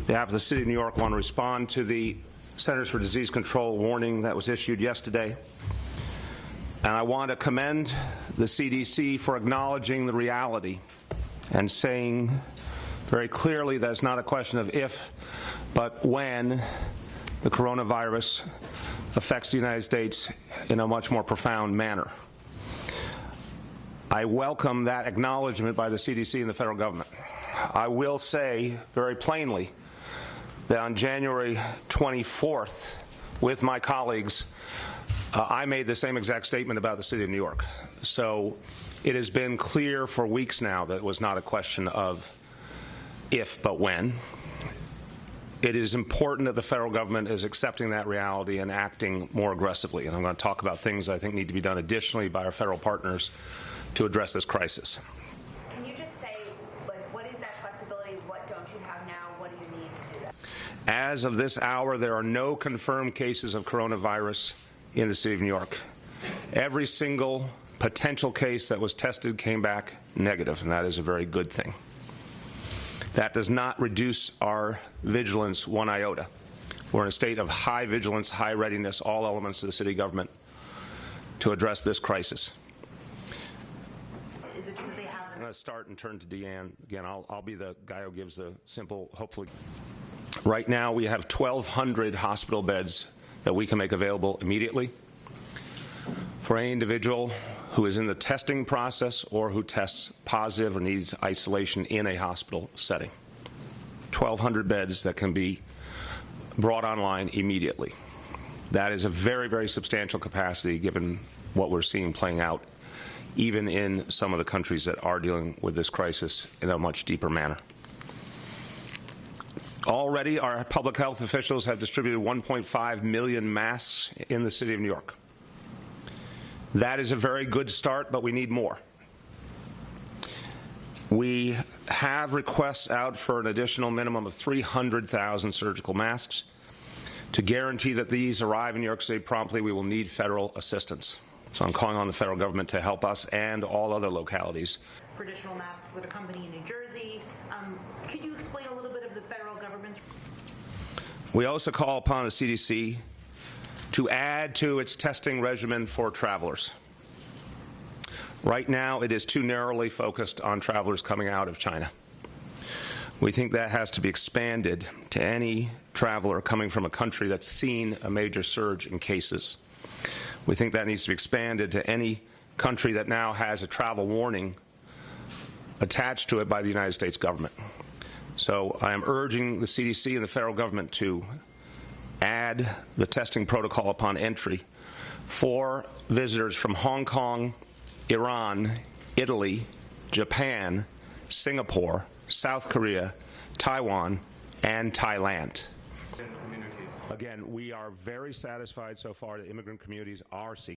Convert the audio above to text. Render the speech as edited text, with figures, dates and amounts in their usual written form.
behalf of the City of New York, I want to respond to the Centers for Disease Control warning that was issued yesterday. And I want to commend the CDC for acknowledging the reality and saying very clearly that it's not a question of if, but when the coronavirus affects the United States in a much more profound manner. I welcome that acknowledgement by the CDC and the federal government. I will say very plainly that on January 24th, with my colleagues, I made the same exact statement about the City of New York. So it has been clear for weeks now that it was not a question of if, but when. It is important that the federal government is accepting that reality and acting more aggressively. And I'm going to talk about things I think need to be done additionally by our federal partners to address this crisis. Can you just say, what is that flexibility? What don't you have now? What do you need to do that? As of this hour, there are no confirmed cases of coronavirus in the City of New York. Every single potential case that was tested came back negative, and that is a very good thing. That does not reduce our vigilance one iota. We're in a state of high vigilance, high readiness, all elements of the city government to address this crisis. Is it just that they have I'm going to start and turn to Deanne. Again, I'll be the guy who gives the simple, hopefully. Right now, we have 1,200 hospital beds that we can make available immediately for any individual who is in the testing process or who tests positive or needs isolation in a hospital setting. 1,200 beds that can be brought online immediately. That is a very, very substantial capacity given what we're seeing playing out even in some of the countries that are dealing with this crisis in a much deeper manner. Already, our public health officials have distributed 1.5 million masks in the City of New York. That is a very good start, but we need more. We have requests out for an additional minimum of 300,000 surgical masks. To guarantee that these arrive in New York City promptly, we will need federal assistance. So I'm calling on the federal government to help us and all other localities. for additional masks with a company in New Jersey? Could you explain a little bit of the federal government's? We also call upon the CDC to add to its testing regimen for travelers. Right now, it is too narrowly focused on travelers coming out of China. We think that has to be expanded to any traveler coming from a country that's seen a major surge in cases. We think that needs to be expanded to any country that now has a travel warning attached to it by the United States government. So I am urging the CDC and the federal government to add the testing protocol upon entry for visitors from Hong Kong, Iran, Italy, Japan, Singapore, South Korea, Taiwan, and Thailand. Again, we are very satisfied so far that immigrant communities are seeking